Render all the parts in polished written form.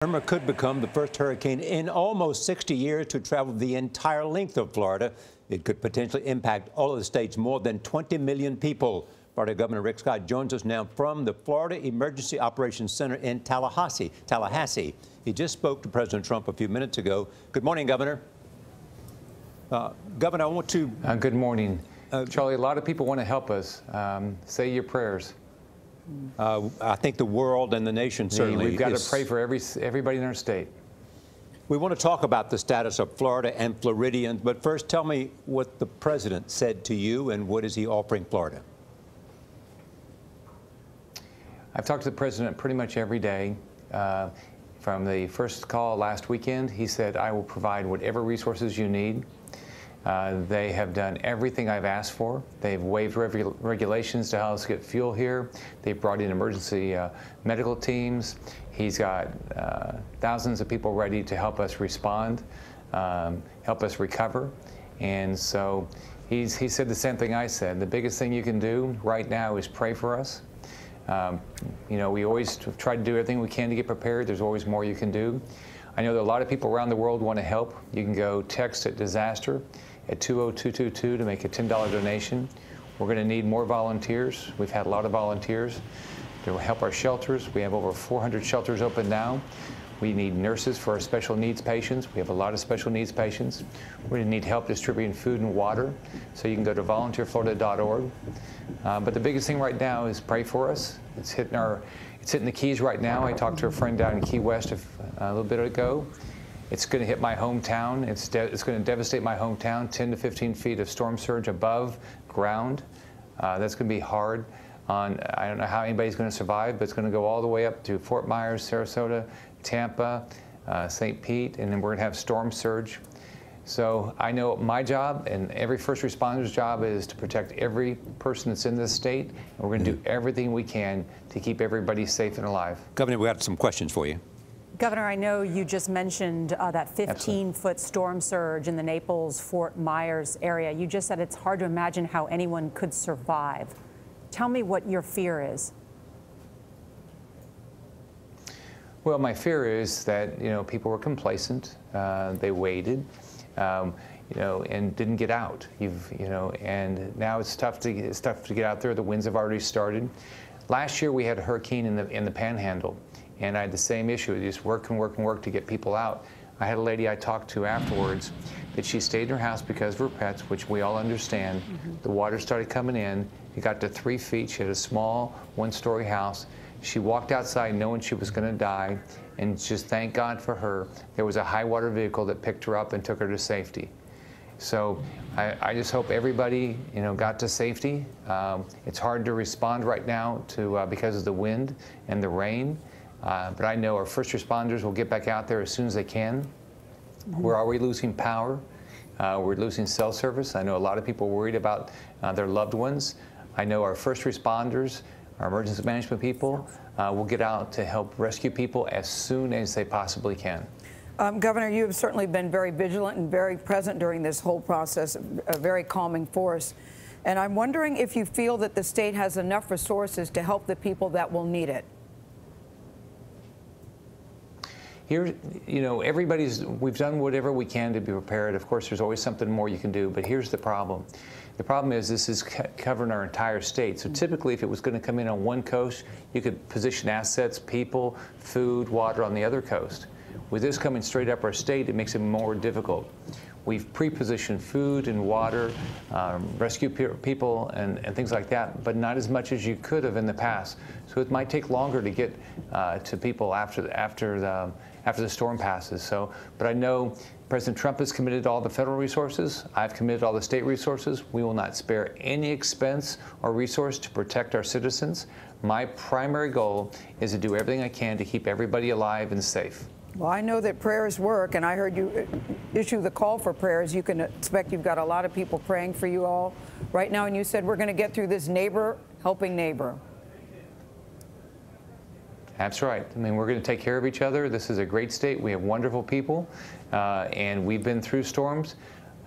Irma could become the first hurricane in almost 60 years to travel the entire length of Florida. It could potentially impact all of the state's more than 20 million people. Florida Governor Rick Scott joins us now from the Florida Emergency Operations Center in Tallahassee. He just spoke to President Trump a few minutes ago. Good morning, Governor. Governor, I want to... Good morning. Charlie, a lot of people want to help us. Say your prayers. I think the world and the nation certainly We've got to pray for everybody in our state. We want to talk about the status of Florida and Floridians, but first tell me what the president said to you and what is he offering Florida? I've talked to the president pretty much every day. From the first call last weekend, he said, I will provide whatever resources you need. They have done everything I've asked for. They've waived regulations to help us get fuel here. They've brought in emergency medical teams. He's got thousands of people ready to help us respond, help us recover. And so he said the same thing I said. The biggest thing you can do right now is pray for us. You know, we always try to do everything we can to get prepared. There's always more you can do. I know that a lot of people around the world want to help. You can go text at disaster at 20222 to make a $10 donation. We're going to need more volunteers. We've had a lot of volunteers to help our shelters. We have over 400 shelters open now. We need nurses for our special needs patients. We have a lot of special needs patients. We're going to need help distributing food and water. So you can go to volunteerflorida.org. But the biggest thing right now is pray for us. It's hitting the Keys right now. I talked to a friend down in Key West a little bit ago. It's going to hit my hometown. It's going to devastate my hometown. 10 to 15 feet of storm surge above ground. That's going to be hard. I don't know how anybody's going to survive, but it's going to go all the way up to Fort Myers, Sarasota, Tampa, St. Pete, and then we're going to have storm surge. So I know my job and every first responder's job is to protect every person that's in this state, and we're going to do everything we can to keep everybody safe and alive. Governor, we got some questions for you. Governor, I know you just mentioned that 15-foot storm surge in the Naples-Fort Myers area. You just said it's hard to imagine how anyone could survive. Tell me what your fear is. Well, my fear is that, you know, people were complacent. They waited. You know, and didn't get out. And now it's tough to get out there. The winds have already started. Last year we had a hurricane in the Panhandle, and I had the same issue. You just work and work and work to get people out. I had a lady I talked to afterwards that she stayed in her house because of her pets, which we all understand. The water started coming in. It got to 3 feet. She had a small one-story house. She walked outside knowing she was going to die, and just thank God for her, there was a high water vehicle that picked her up and took her to safety. So I just hope everybody, you know, got to safety. It's hard to respond right now because of the wind and the rain, but I know our first responders will get back out there as soon as they can. We're already losing power. We're losing cell service. I know a lot of people are worried about their loved ones. I know our first responders, our emergency management people will get out to help rescue people as soon as they possibly can. Governor, you have certainly been very vigilant and very present during this whole process, a very calming force. And I'm wondering if you feel that the state has enough resources to help the people that will need it. Here, you know, we've done whatever we can to be prepared. Of course, there's always something more you can do, but here's the problem. The problem is this is covering our entire state. So typically, if it was going to come in on one coast, you could position assets, people, food, water on the other coast. With this coming straight up our state, it makes it more difficult. We've pre-positioned food and water, rescue people and things like that, but not as much as you could have in the past. So it might take longer to get to people after the storm passes. But I know President Trump has committed all the federal resources. I've committed all the state resources. We will not spare any expense or resource to protect our citizens. My primary goal is to do everything I can to keep everybody alive and safe. Well, I know that prayers work, and I heard you issue the call for prayers. You can expect you've got a lot of people praying for you all right now, and you said we're going to get through this neighbor helping neighbor. That's right. I mean, we're going to take care of each other. This is a great state. We have wonderful people, and we've been through storms.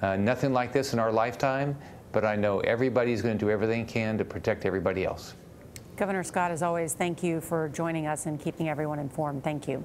Nothing like this in our lifetime, but I know everybody's going to do everything they can to protect everybody else. Governor Scott, as always, thank you for joining us and keeping everyone informed. Thank you.